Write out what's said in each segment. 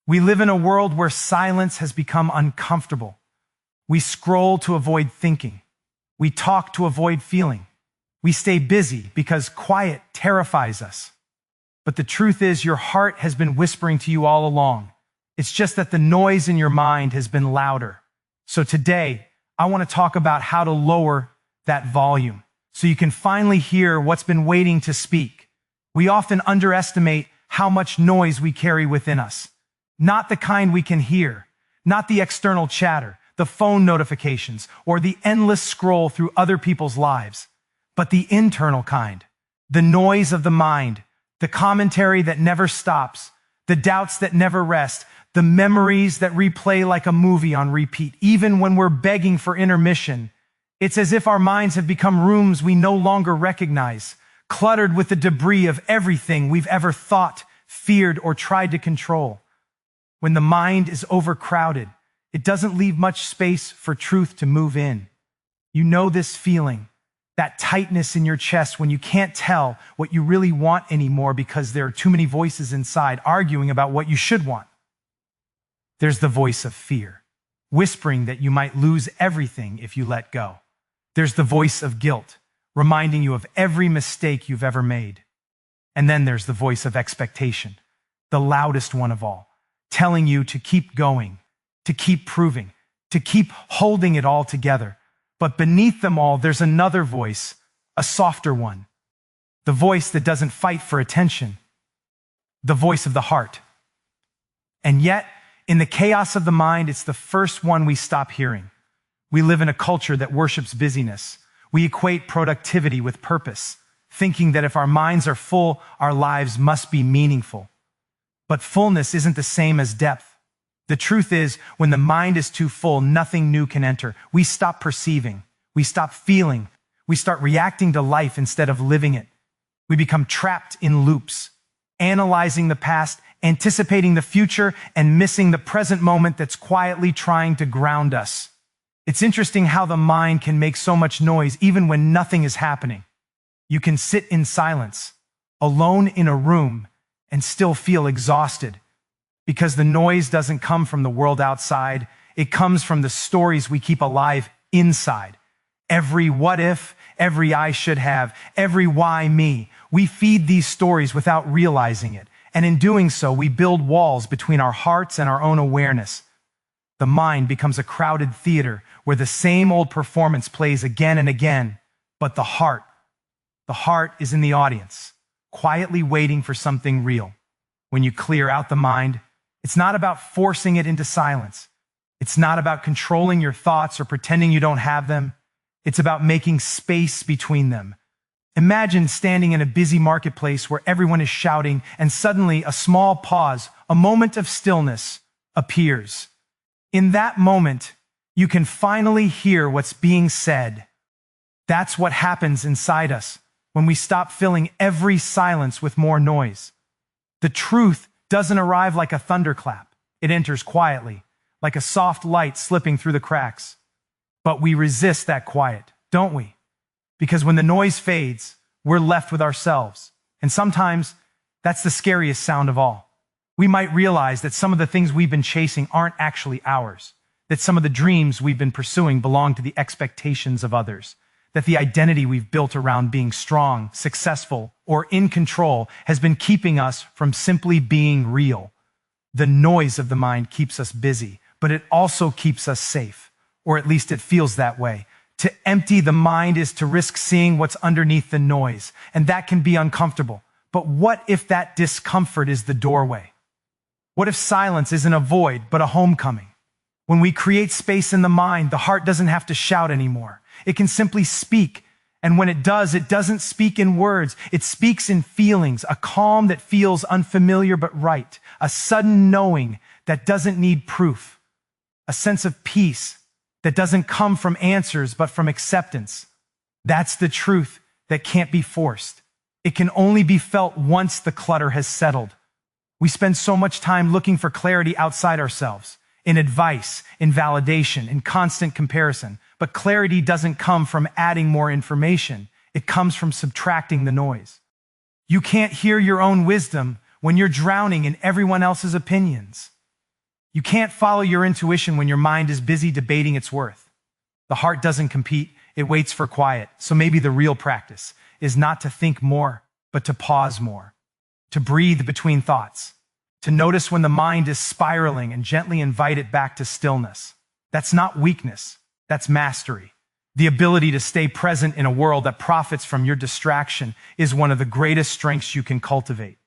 We live in a world where silence has become uncomfortable. We scroll to avoid thinking. We talk to avoid feeling. We stay busy because quiet terrifies us. But the truth is, your heart has been whispering to you all along. It's just that the noise in your mind has been louder. So today, I want to talk about how to lower that volume so you can finally hear what's been waiting to speak. We often underestimate how much noise we carry within us. Not the kind we can hear, not the external chatter, the phone notifications, or the endless scroll through other people's lives, but the internal kind, the noise of the mind, the commentary that never stops, the doubts that never rest, the memories that replay like a movie on repeat. Even when we're begging for intermission, it's as if our minds have become rooms we no longer recognize, cluttered with the debris of everything we've ever thought, feared, or tried to control. When the mind is overcrowded, it doesn't leave much space for truth to move in. You know this feeling, that tightness in your chest when you can't tell what you really want anymore because there are too many voices inside arguing about what you should want. There's the voice of fear, whispering that you might lose everything if you let go. There's the voice of guilt, reminding you of every mistake you've ever made. And then there's the voice of expectation, the loudest one of all, telling you to keep going, to keep proving, to keep holding it all together. But beneath them all, there's another voice, a softer one, the voice that doesn't fight for attention, the voice of the heart. And yet, in the chaos of the mind, it's the first one we stop hearing. We live in a culture that worships busyness. We equate productivity with purpose, thinking that if our minds are full, our lives must be meaningful. But fullness isn't the same as depth. The truth is, when the mind is too full, nothing new can enter. We stop perceiving. We stop feeling. We start reacting to life instead of living it. We become trapped in loops, analyzing the past, anticipating the future, and missing the present moment that's quietly trying to ground us. It's interesting how the mind can make so much noise even when nothing is happening. You can sit in silence, alone in a room, and still feel exhausted. Because the noise doesn't come from the world outside, it comes from the stories we keep alive inside. Every what if, every I should have, every why me. We feed these stories without realizing it. And in doing so, we build walls between our hearts and our own awareness. The mind becomes a crowded theater where the same old performance plays again and again. But the heart is in the audience, quietly waiting for something real. When you clear out the mind, it's not about forcing it into silence. It's not about controlling your thoughts or pretending you don't have them. It's about making space between them. Imagine standing in a busy marketplace where everyone is shouting and suddenly a small pause, a moment of stillness appears. In that moment, you can finally hear what's being said. That's what happens inside us when we stop filling every silence with more noise. The truth doesn't arrive like a thunderclap. It enters quietly, like a soft light slipping through the cracks. But we resist that quiet, don't we? Because when the noise fades, we're left with ourselves. And sometimes that's the scariest sound of all. We might realize that some of the things we've been chasing aren't actually ours, that some of the dreams we've been pursuing belong to the expectations of others, that the identity we've built around being strong, successful, or in control has been keeping us from simply being real. The noise of the mind keeps us busy, but it also keeps us safe, or at least it feels that way. To empty the mind is to risk seeing what's underneath the noise, and that can be uncomfortable. But what if that discomfort is the doorway? What if silence isn't a void, but a homecoming? When we create space in the mind, the heart doesn't have to shout anymore. It can simply speak. And when it does, it doesn't speak in words. It speaks in feelings, a calm that feels unfamiliar but right, a sudden knowing that doesn't need proof, a sense of peace that doesn't come from answers but from acceptance. That's the truth that can't be forced. It can only be felt once the clutter has settled. We spend so much time looking for clarity outside ourselves, in advice, in validation, in constant comparison. But clarity doesn't come from adding more information. It comes from subtracting the noise. You can't hear your own wisdom when you're drowning in everyone else's opinions. You can't follow your intuition when your mind is busy debating its worth. The heart doesn't compete, it waits for quiet. So maybe the real practice is not to think more, but to pause more, to breathe between thoughts, to notice when the mind is spiraling and gently invite it back to stillness. That's not weakness, that's mastery. The ability to stay present in a world that profits from your distraction is one of the greatest strengths you can cultivate.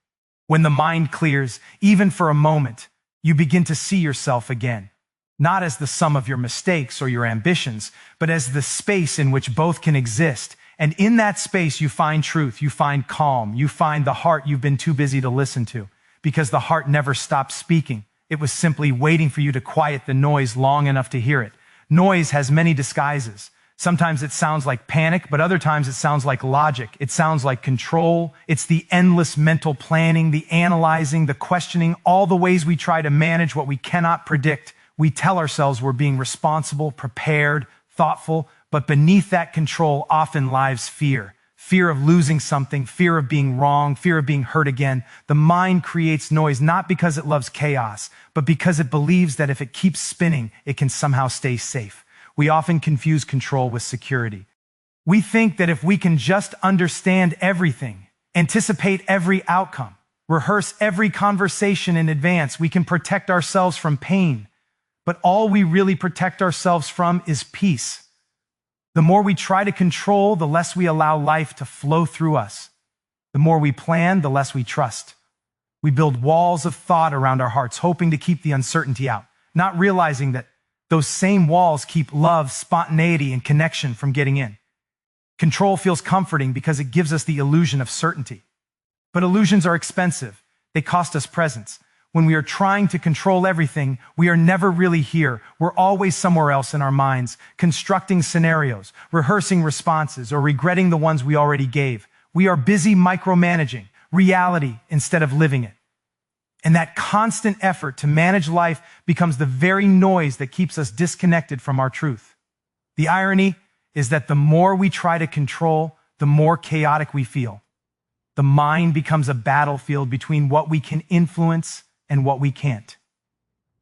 When the mind clears, even for a moment, you begin to see yourself again, not as the sum of your mistakes or your ambitions, but as the space in which both can exist. And in that space, you find truth, you find calm, you find the heart you've been too busy to listen to, because the heart never stopped speaking. It was simply waiting for you to quiet the noise long enough to hear it. Noise has many disguises. Sometimes it sounds like panic, but other times it sounds like logic. It sounds like control. It's the endless mental planning, the analyzing, the questioning, all the ways we try to manage what we cannot predict. We tell ourselves we're being responsible, prepared, thoughtful, but beneath that control often lies fear. Fear of losing something, fear of being wrong, fear of being hurt again. The mind creates noise not because it loves chaos, but because it believes that if it keeps spinning, it can somehow stay safe. We often confuse control with security. We think that if we can just understand everything, anticipate every outcome, rehearse every conversation in advance, we can protect ourselves from pain. But all we really protect ourselves from is peace. The more we try to control, the less we allow life to flow through us. The more we plan, the less we trust. We build walls of thought around our hearts, hoping to keep the uncertainty out, not realizing that those same walls keep love, spontaneity, and connection from getting in. Control feels comforting because it gives us the illusion of certainty. But illusions are expensive. They cost us presence. When we are trying to control everything, we are never really here. We're always somewhere else in our minds, constructing scenarios, rehearsing responses, or regretting the ones we already gave. We are busy micromanaging reality instead of living it. And that constant effort to manage life becomes the very noise that keeps us disconnected from our truth. The irony is that the more we try to control, the more chaotic we feel. The mind becomes a battlefield between what we can influence and what we can't.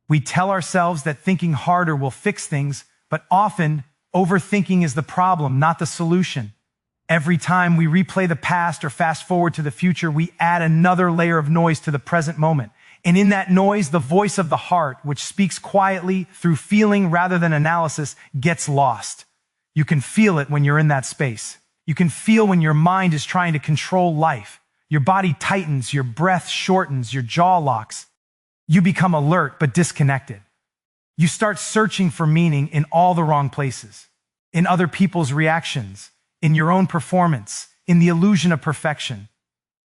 We tell ourselves that thinking harder will fix things, but often overthinking is the problem, not the solution. Every time we replay the past or fast forward to the future, we add another layer of noise to the present moment. And in that noise, the voice of the heart, which speaks quietly through feeling rather than analysis, gets lost. You can feel it when you're in that space. You can feel when your mind is trying to control life. Your body tightens, your breath shortens, your jaw locks. You become alert but disconnected. You start searching for meaning in all the wrong places, in other people's reactions, in your own performance, in the illusion of perfection.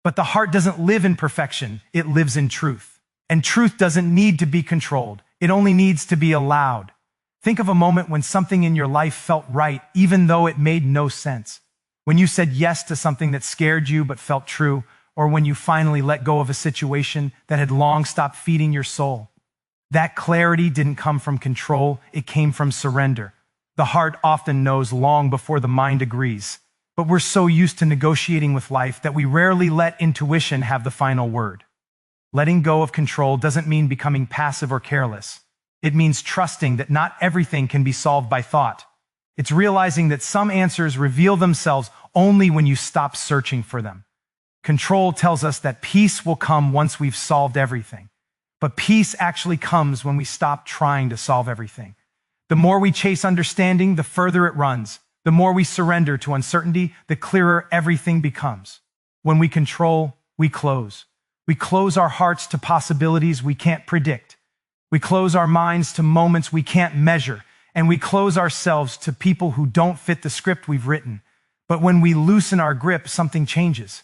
But the heart doesn't live in perfection, it lives in truth. And truth doesn't need to be controlled, it only needs to be allowed. Think of a moment when something in your life felt right, even though it made no sense. When you said yes to something that scared you but felt true, or when you finally let go of a situation that had long stopped feeding your soul. That clarity didn't come from control, it came from surrender. The heart often knows long before the mind agrees. But we're so used to negotiating with life that we rarely let intuition have the final word. Letting go of control doesn't mean becoming passive or careless. It means trusting that not everything can be solved by thought. It's realizing that some answers reveal themselves only when you stop searching for them. Control tells us that peace will come once we've solved everything. But peace actually comes when we stop trying to solve everything. The more we chase understanding, the further it runs. The more we surrender to uncertainty, the clearer everything becomes. When we control, we close. We close our hearts to possibilities we can't predict. We close our minds to moments we can't measure. And we close ourselves to people who don't fit the script we've written. But when we loosen our grip, something changes.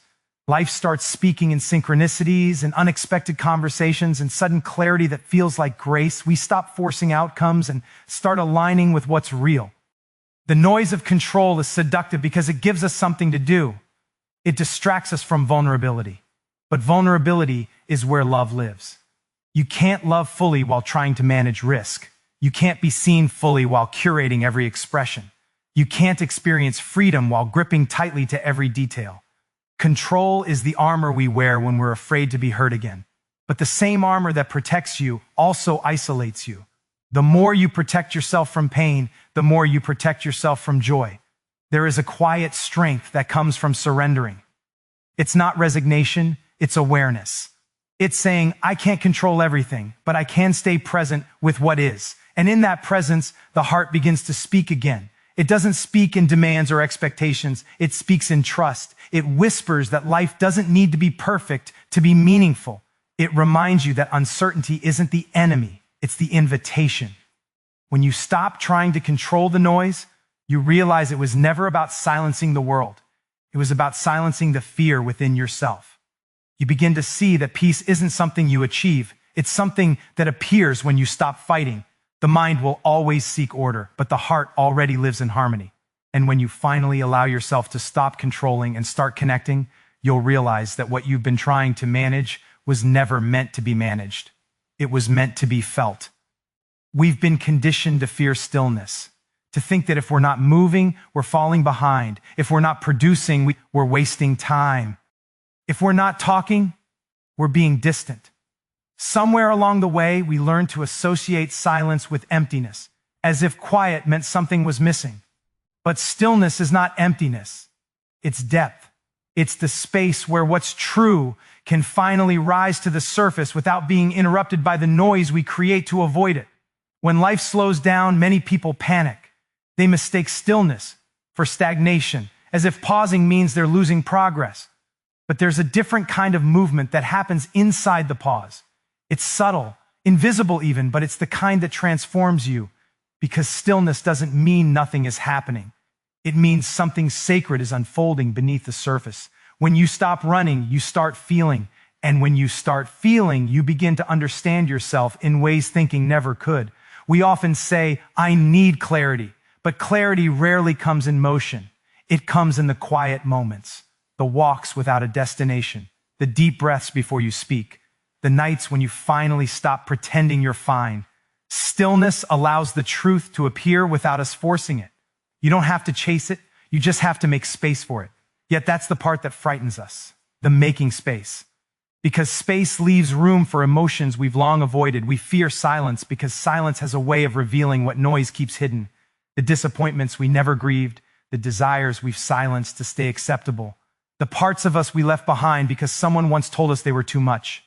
Life starts speaking in synchronicities and unexpected conversations and sudden clarity that feels like grace. We stop forcing outcomes and start aligning with what's real. The noise of control is seductive because it gives us something to do. It distracts us from vulnerability. But vulnerability is where love lives. You can't love fully while trying to manage risk. You can't be seen fully while curating every expression. You can't experience freedom while gripping tightly to every detail. Control is the armor we wear when we're afraid to be hurt again. But the same armor that protects you also isolates you. The more you protect yourself from pain, the more you protect yourself from joy. There is a quiet strength that comes from surrendering. It's not resignation, it's awareness. It's saying, I can't control everything, but I can stay present with what is. And in that presence, the heart begins to speak again. It doesn't speak in demands or expectations. It speaks in trust. It whispers that life doesn't need to be perfect to be meaningful. It reminds you that uncertainty isn't the enemy, it's the invitation. When you stop trying to control the noise, you realize it was never about silencing the world. It was about silencing the fear within yourself. You begin to see that peace isn't something you achieve. It's something that appears when you stop fighting. The mind will always seek order, but the heart already lives in harmony. And when you finally allow yourself to stop controlling and start connecting, you'll realize that what you've been trying to manage was never meant to be managed. It was meant to be felt. We've been conditioned to fear stillness, to think that if we're not moving, we're falling behind. If we're not producing, we're wasting time. If we're not talking, we're being distant. Somewhere along the way, we learned to associate silence with emptiness, as if quiet meant something was missing. But stillness is not emptiness. It's depth. It's the space where what's true can finally rise to the surface without being interrupted by the noise we create to avoid it. When life slows down, many people panic. They mistake stillness for stagnation, as if pausing means they're losing progress. But there's a different kind of movement that happens inside the pause. It's subtle, invisible even, but it's the kind that transforms you, because stillness doesn't mean nothing is happening. It means something sacred is unfolding beneath the surface. When you stop running, you start feeling. And when you start feeling, you begin to understand yourself in ways thinking never could. We often say, I need clarity, but clarity rarely comes in motion. It comes in the quiet moments, the walks without a destination, the deep breaths before you speak, the nights when you finally stop pretending you're fine. Stillness allows the truth to appear without us forcing it. You don't have to chase it, you just have to make space for it. Yet that's the part that frightens us, the making space. Because space leaves room for emotions we've long avoided. We fear silence because silence has a way of revealing what noise keeps hidden. The disappointments we never grieved, the desires we've silenced to stay acceptable, the parts of us we left behind because someone once told us they were too much.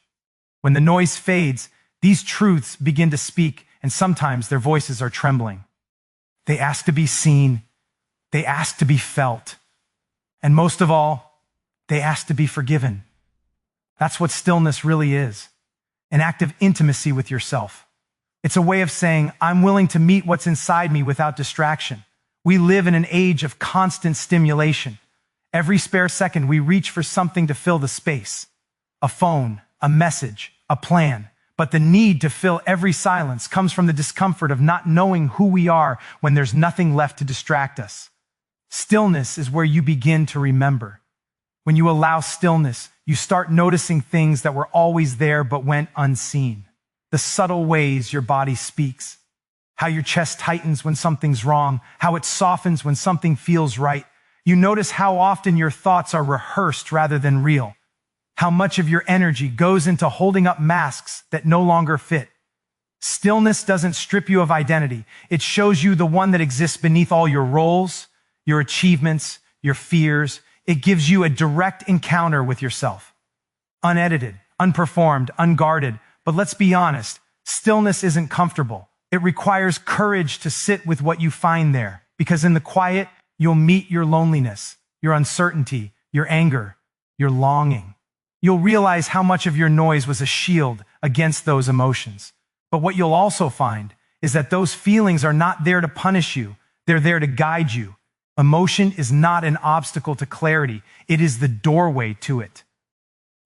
When the noise fades, these truths begin to speak, and sometimes their voices are trembling. They ask to be seen. They ask to be felt. And most of all, they ask to be forgiven. That's what stillness really is, an act of intimacy with yourself. It's a way of saying, I'm willing to meet what's inside me without distraction. We live in an age of constant stimulation. Every spare second, we reach for something to fill the space. A phone, a message, a plan. But the need to fill every silence comes from the discomfort of not knowing who we are when there's nothing left to distract us. Stillness is where you begin to remember. When you allow stillness, you start noticing things that were always there but went unseen. The subtle ways your body speaks, how your chest tightens when something's wrong, how it softens when something feels right. You notice how often your thoughts are rehearsed rather than real, how much of your energy goes into holding up masks that no longer fit. Stillness doesn't strip you of identity. It shows you the one that exists beneath all your roles, your achievements, your fears. It gives you a direct encounter with yourself. Unedited, unperformed, unguarded. But let's be honest, stillness isn't comfortable. It requires courage to sit with what you find there, because in the quiet, you'll meet your loneliness, your uncertainty, your anger, your longing. You'll realize how much of your noise was a shield against those emotions. But what you'll also find is that those feelings are not there to punish you. They're there to guide you. Emotion is not an obstacle to clarity. It is the doorway to it.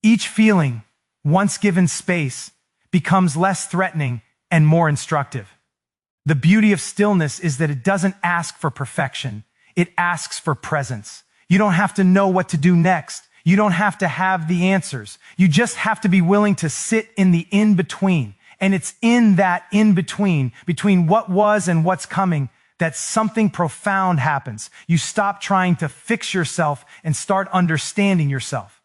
Each feeling, once given space, becomes less threatening and more instructive. The beauty of stillness is that it doesn't ask for perfection. It asks for presence. You don't have to know what to do next. You don't have to have the answers. You just have to be willing to sit in the in-between. And it's in that in-between, between what was and what's coming, that something profound happens. You stop trying to fix yourself and start understanding yourself.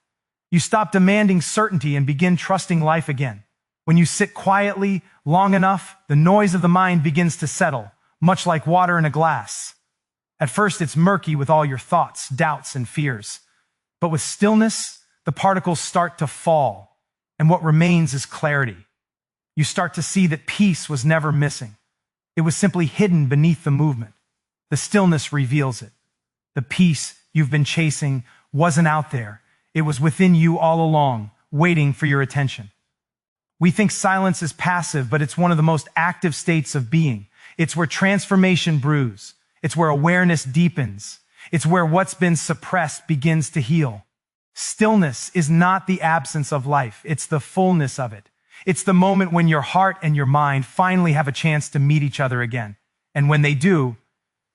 You stop demanding certainty and begin trusting life again. When you sit quietly long enough, the noise of the mind begins to settle, much like water in a glass. At first, it's murky with all your thoughts, doubts, and fears. But with stillness, the particles start to fall, and what remains is clarity. You start to see that peace was never missing. It was simply hidden beneath the movement. The stillness reveals it. The peace you've been chasing wasn't out there. It was within you all along, waiting for your attention. We think silence is passive, but it's one of the most active states of being. It's where transformation brews. It's where awareness deepens. It's where what's been suppressed begins to heal. Stillness is not the absence of life. It's the fullness of it. It's the moment when your heart and your mind finally have a chance to meet each other again. And when they do,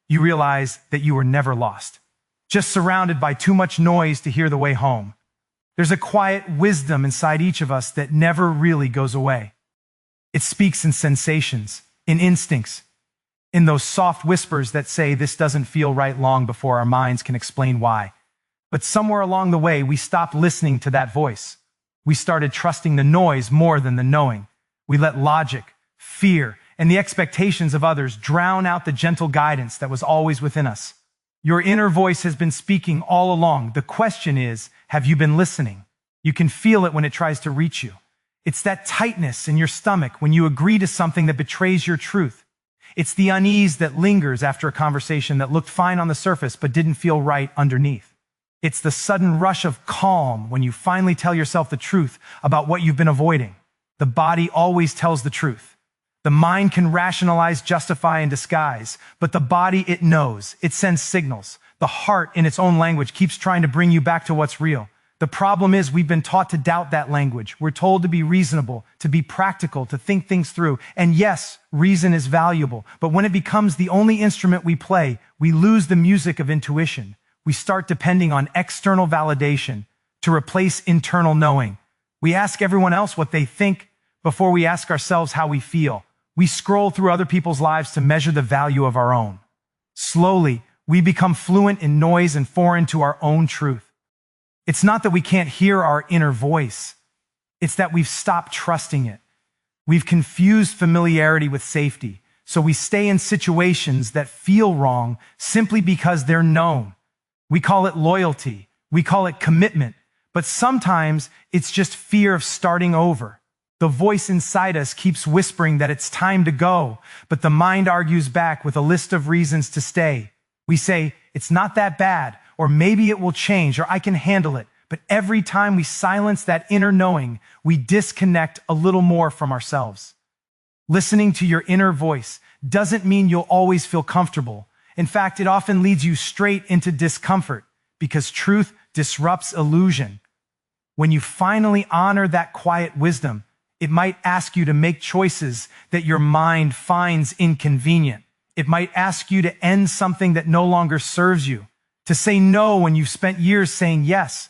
you realize that you were never lost, just surrounded by too much noise to hear the way home. There's a quiet wisdom inside each of us that never really goes away. It speaks in sensations, in instincts, in those soft whispers that say this doesn't feel right long before our minds can explain why. But somewhere along the way, we stopped listening to that voice. We started trusting the noise more than the knowing. We let logic, fear, and the expectations of others drown out the gentle guidance that was always within us. Your inner voice has been speaking all along. The question is, have you been listening? You can feel it when it tries to reach you. It's that tightness in your stomach when you agree to something that betrays your truth. It's the unease that lingers after a conversation that looked fine on the surface but didn't feel right underneath. It's the sudden rush of calm when you finally tell yourself the truth about what you've been avoiding. The body always tells the truth. The mind can rationalize, justify, and disguise, but the body, it knows. It sends signals. The heart, in its own language, keeps trying to bring you back to what's real. The problem is we've been taught to doubt that language. We're told to be reasonable, to be practical, to think things through. And yes, reason is valuable, but when it becomes the only instrument we play, we lose the music of intuition. We start depending on external validation to replace internal knowing. We ask everyone else what they think before we ask ourselves how we feel. We scroll through other people's lives to measure the value of our own. Slowly, we become fluent in noise and foreign to our own truth. It's not that we can't hear our inner voice. It's that we've stopped trusting it. We've confused familiarity with safety, so we stay in situations that feel wrong simply because they're known. We call it loyalty. We call it commitment. But sometimes it's just fear of starting over. The voice inside us keeps whispering that it's time to go, but the mind argues back with a list of reasons to stay. We say, it's not that bad, or maybe it will change, or I can handle it. But every time we silence that inner knowing, we disconnect a little more from ourselves. Listening to your inner voice doesn't mean you'll always feel comfortable. In fact, it often leads you straight into discomfort because truth disrupts illusion. When you finally honor that quiet wisdom, it might ask you to make choices that your mind finds inconvenient. It might ask you to end something that no longer serves you, to say no when you've spent years saying yes,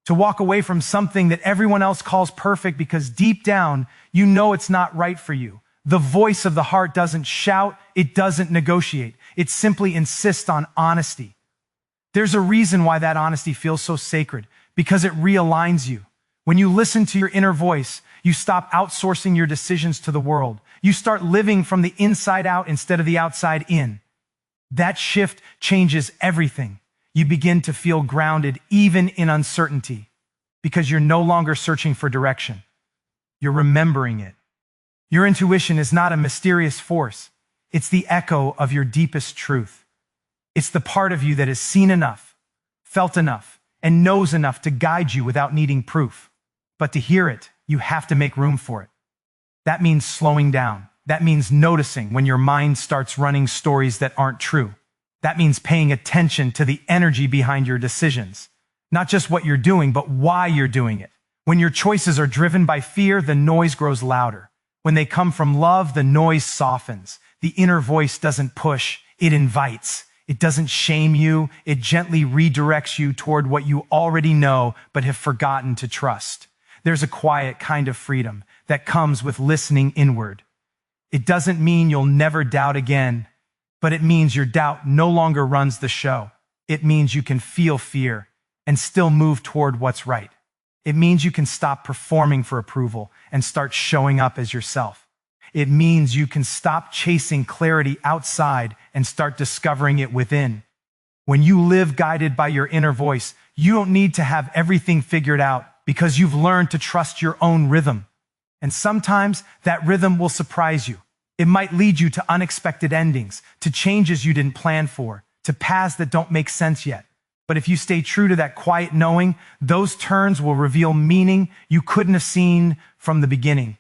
to walk away from something that everyone else calls perfect because deep down, you know it's not right for you. The voice of the heart doesn't shout, it doesn't negotiate. It simply insists on honesty. There's a reason why that honesty feels so sacred, because it realigns you. When you listen to your inner voice, you stop outsourcing your decisions to the world. You start living from the inside out instead of the outside in. That shift changes everything. You begin to feel grounded even in uncertainty because you're no longer searching for direction. You're remembering it. Your intuition is not a mysterious force. It's the echo of your deepest truth. It's the part of you that has seen enough, felt enough, and knows enough to guide you without needing proof. But to hear it, you have to make room for it. That means slowing down. That means noticing when your mind starts running stories that aren't true. That means paying attention to the energy behind your decisions. Not just what you're doing, but why you're doing it. When your choices are driven by fear, the noise grows louder. When they come from love, the noise softens. The inner voice doesn't push, it invites. It doesn't shame you, it gently redirects you toward what you already know but have forgotten to trust. There's a quiet kind of freedom that comes with listening inward. It doesn't mean you'll never doubt again, but it means your doubt no longer runs the show. It means you can feel fear and still move toward what's right. It means you can stop performing for approval and start showing up as yourself. It means you can stop chasing clarity outside and start discovering it within. When you live guided by your inner voice, you don't need to have everything figured out because you've learned to trust your own rhythm. And sometimes that rhythm will surprise you. It might lead you to unexpected endings, to changes you didn't plan for, to paths that don't make sense yet. But if you stay true to that quiet knowing, those turns will reveal meaning you couldn't have seen from the beginning.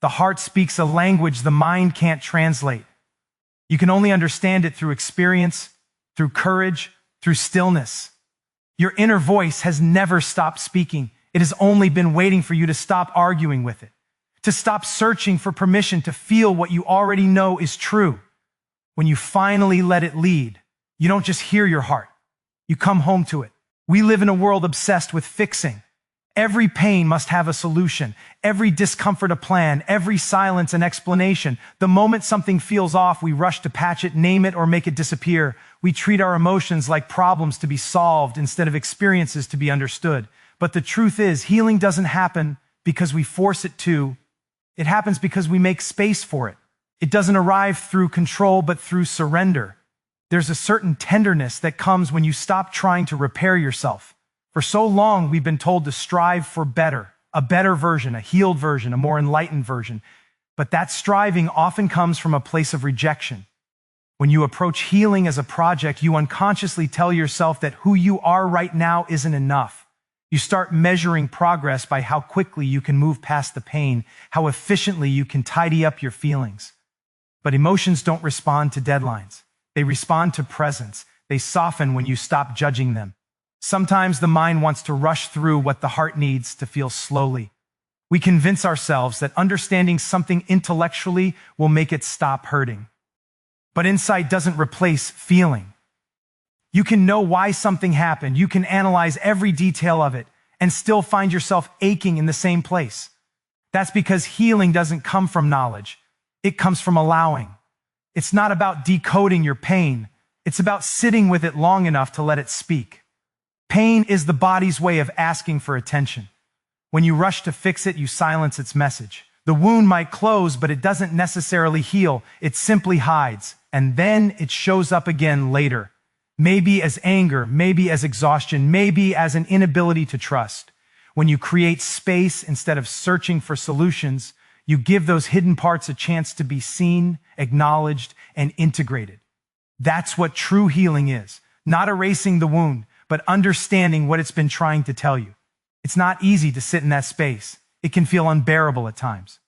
The heart speaks a language the mind can't translate. You can only understand it through experience, through courage, through stillness. Your inner voice has never stopped speaking. It has only been waiting for you to stop arguing with it, to stop searching for permission to feel what you already know is true. When you finally let it lead, you don't just hear your heart. You come home to it. We live in a world obsessed with fixing. Every pain must have a solution, every discomfort a plan, every silence an explanation. The moment something feels off, we rush to patch it, name it, or make it disappear. We treat our emotions like problems to be solved instead of experiences to be understood. But the truth is, healing doesn't happen because we force it to. It happens because we make space for it. It doesn't arrive through control, but through surrender. There's a certain tenderness that comes when you stop trying to repair yourself. For so long, we've been told to strive for better, a better version, a healed version, a more enlightened version. But that striving often comes from a place of rejection. When you approach healing as a project, you unconsciously tell yourself that who you are right now isn't enough. You start measuring progress by how quickly you can move past the pain, how efficiently you can tidy up your feelings. But emotions don't respond to deadlines. They respond to presence. They soften when you stop judging them. Sometimes the mind wants to rush through what the heart needs to feel slowly. We convince ourselves that understanding something intellectually will make it stop hurting. But insight doesn't replace feeling. You can know why something happened. You can analyze every detail of it and still find yourself aching in the same place. That's because healing doesn't come from knowledge. It comes from allowing. It's not about decoding your pain. It's about sitting with it long enough to let it speak. Pain is the body's way of asking for attention. When you rush to fix it, you silence its message. The wound might close, but it doesn't necessarily heal. It simply hides, and then it shows up again later. Maybe as anger, maybe as exhaustion, maybe as an inability to trust. When you create space instead of searching for solutions, you give those hidden parts a chance to be seen, acknowledged, and integrated. That's what true healing is. Not erasing the wound, but understanding what it's been trying to tell you. It's not easy to sit in that space. It can feel unbearable at times.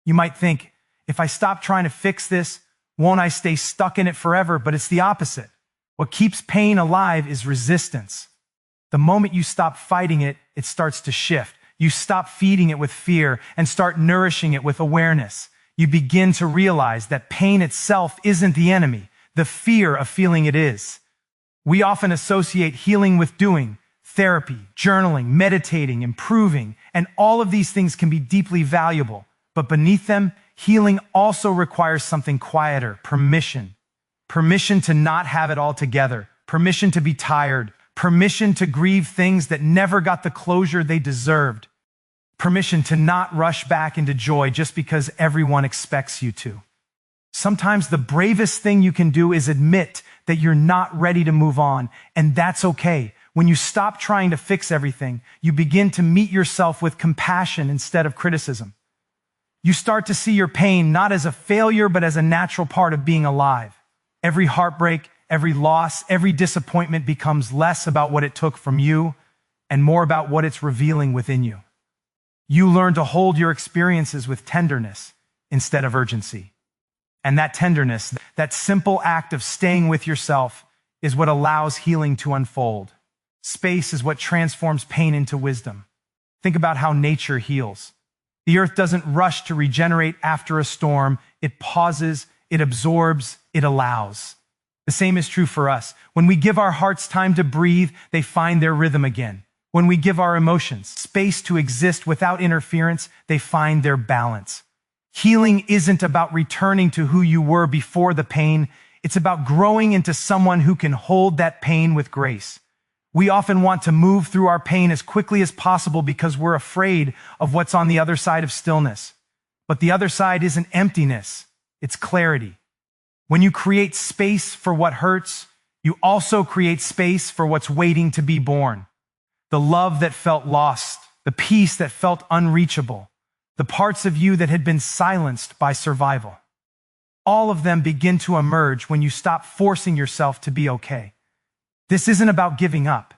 You might think, if I stop trying to fix this, won't I stay stuck in it forever? But it's the opposite. What keeps pain alive is resistance. The moment you stop fighting it, it starts to shift. You stop feeding it with fear and start nourishing it with awareness. You begin to realize that pain itself isn't the enemy. The fear of feeling it is. We often associate healing with doing, therapy, journaling, meditating, improving, and all of these things can be deeply valuable. But beneath them, healing also requires something quieter, permission. Permission to not have it all together, permission to be tired, permission to grieve things that never got the closure they deserved, permission to not rush back into joy just because everyone expects you to. Sometimes the bravest thing you can do is admit that you're not ready to move on, and that's okay. When you stop trying to fix everything, you begin to meet yourself with compassion instead of criticism. You start to see your pain not as a failure, but as a natural part of being alive. Every heartbreak, every loss, every disappointment becomes less about what it took from you and more about what it's revealing within you. You learn to hold your experiences with tenderness instead of urgency. And that tenderness, that simple act of staying with yourself, is what allows healing to unfold. Space is what transforms pain into wisdom. Think about how nature heals. The earth doesn't rush to regenerate after a storm. It pauses, it absorbs, it allows. The same is true for us. When we give our hearts time to breathe, they find their rhythm again. When we give our emotions space to exist without interference, they find their balance. Healing isn't about returning to who you were before the pain. It's about growing into someone who can hold that pain with grace. We often want to move through our pain as quickly as possible because we're afraid of what's on the other side of stillness. But the other side isn't emptiness, it's clarity. When you create space for what hurts, you also create space for what's waiting to be born. The love that felt lost, the peace that felt unreachable, the parts of you that had been silenced by survival. All of them begin to emerge when you stop forcing yourself to be okay. This isn't about giving up.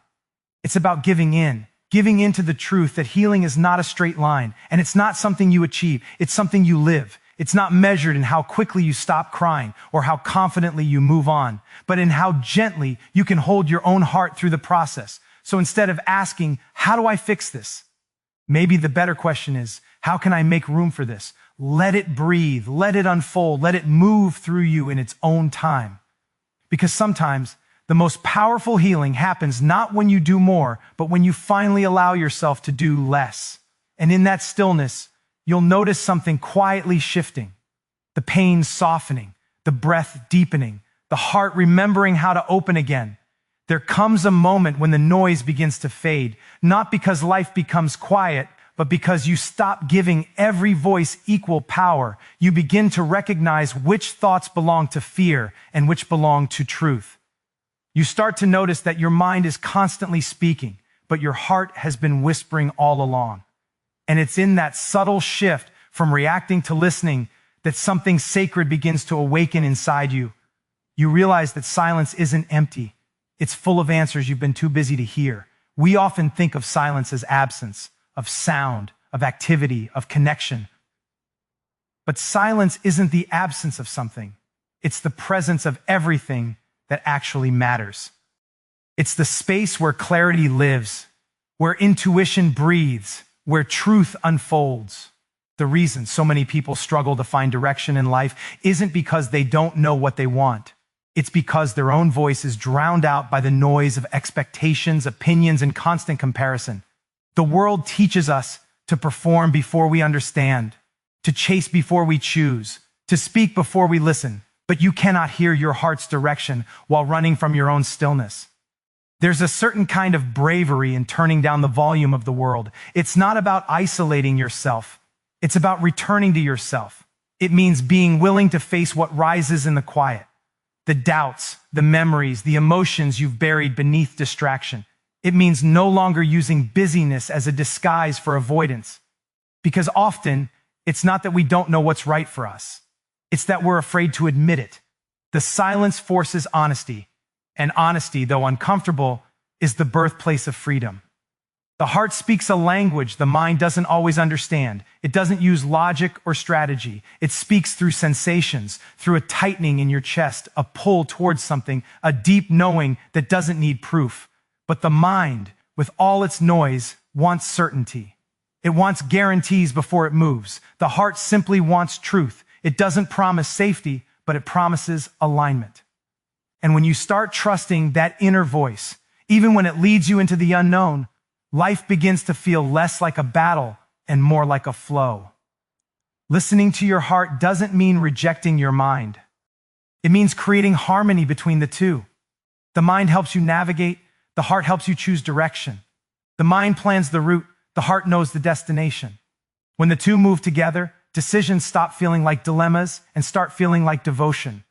It's about giving in to the truth that healing is not a straight line, and it's not something you achieve, it's something you live. It's not measured in how quickly you stop crying or how confidently you move on, but in how gently you can hold your own heart through the process. So instead of asking, how do I fix this? Maybe the better question is, how can I make room for this? Let it breathe, let it unfold, let it move through you in its own time. Because sometimes the most powerful healing happens not when you do more, but when you finally allow yourself to do less. And in that stillness, you'll notice something quietly shifting, the pain softening, the breath deepening, the heart remembering how to open again. There comes a moment when the noise begins to fade, not because life becomes quiet, but because you stop giving every voice equal power. You begin to recognize which thoughts belong to fear and which belong to truth. You start to notice that your mind is constantly speaking, but your heart has been whispering all along. And it's in that subtle shift from reacting to listening that something sacred begins to awaken inside you. You realize that silence isn't empty. It's full of answers you've been too busy to hear. We often think of silence as absence, of sound, of activity, of connection. But silence isn't the absence of something. It's the presence of everything that actually matters. It's the space where clarity lives, where intuition breathes, where truth unfolds. The reason so many people struggle to find direction in life isn't because they don't know what they want. It's because their own voice is drowned out by the noise of expectations, opinions, and constant comparison. The world teaches us to perform before we understand, to chase before we choose, to speak before we listen, but you cannot hear your heart's direction while running from your own stillness. There's a certain kind of bravery in turning down the volume of the world. It's not about isolating yourself. It's about returning to yourself. It means being willing to face what rises in the quiet, the doubts, the memories, the emotions you've buried beneath distraction. It means no longer using busyness as a disguise for avoidance. Because often, it's not that we don't know what's right for us. It's that we're afraid to admit it. The silence forces honesty. And honesty, though uncomfortable, is the birthplace of freedom. The heart speaks a language the mind doesn't always understand. It doesn't use logic or strategy. It speaks through sensations, through a tightening in your chest, a pull towards something, a deep knowing that doesn't need proof. But the mind, with all its noise, wants certainty. It wants guarantees before it moves. The heart simply wants truth. It doesn't promise safety, but it promises alignment. And when you start trusting that inner voice, even when it leads you into the unknown, life begins to feel less like a battle and more like a flow. Listening to your heart doesn't mean rejecting your mind. It means creating harmony between the two. The mind helps you navigate, the heart helps you choose direction. The mind plans the route, the heart knows the destination. When the two move together, decisions stop feeling like dilemmas and start feeling like devotion.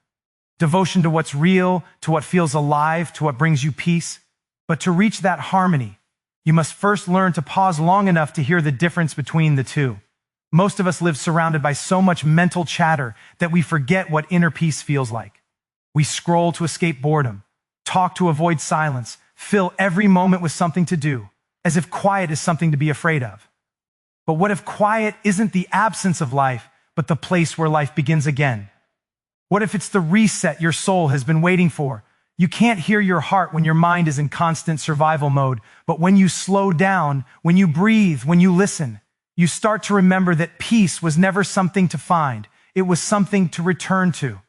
Devotion to what's real, to what feels alive, to what brings you peace. But to reach that harmony, you must first learn to pause long enough to hear the difference between the two. Most of us live surrounded by so much mental chatter that we forget what inner peace feels like. We scroll to escape boredom, talk to avoid silence, fill every moment with something to do, as if quiet is something to be afraid of. But what if quiet isn't the absence of life, but the place where life begins again? What if it's the reset your soul has been waiting for? You can't hear your heart when your mind is in constant survival mode, but when you slow down, when you breathe, when you listen, you start to remember that peace was never something to find. It was something to return to.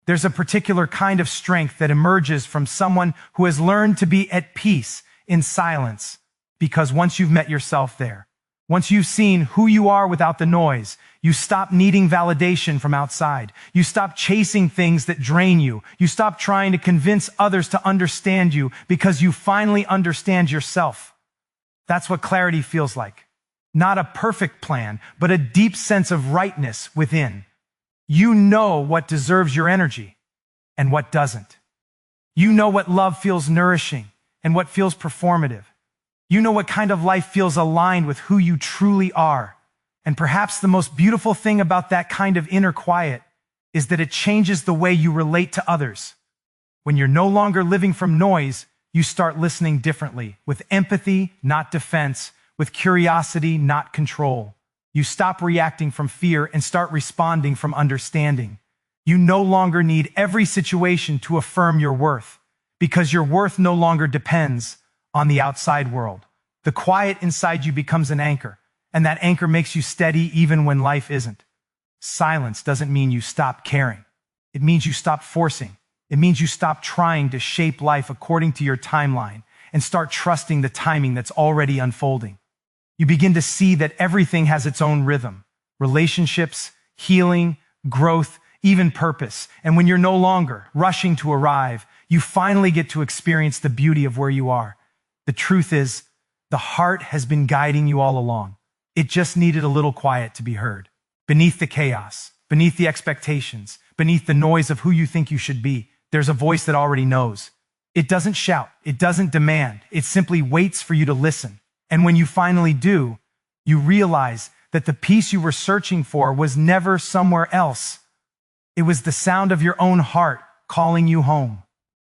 There's a particular kind of strength that emerges from someone who has learned to be at peace in silence, because once you've met yourself there, Once you've seen who you are without the noise, you stop needing validation from outside. You stop chasing things that drain you. You stop trying to convince others to understand you because you finally understand yourself. That's what clarity feels like. Not a perfect plan, but a deep sense of rightness within. You know what deserves your energy and what doesn't. You know what love feels nourishing and what feels performative. You know what kind of life feels aligned with who you truly are. And perhaps the most beautiful thing about that kind of inner quiet is that it changes the way you relate to others. When you're no longer living from noise, you start listening differently, with empathy, not defense, with curiosity, not control. You stop reacting from fear and start responding from understanding. You no longer need every situation to affirm your worth, because your worth no longer depends on the outside world. The quiet inside you becomes an anchor, and that anchor makes you steady even when life isn't. Silence doesn't mean you stop caring. It means you stop forcing. It means you stop trying to shape life according to your timeline and start trusting the timing that's already unfolding. You begin to see that everything has its own rhythm: relationships, healing, growth, even purpose. And when you're no longer rushing to arrive, you finally get to experience the beauty of where you are. The truth is, the heart has been guiding you all along. It just needed a little quiet to be heard. Beneath the chaos, beneath the expectations, beneath the noise of who you think you should be, there's a voice that already knows. It doesn't shout, it doesn't demand, it simply waits for you to listen. And when you finally do, you realize that the peace you were searching for was never somewhere else. It was the sound of your own heart calling you home.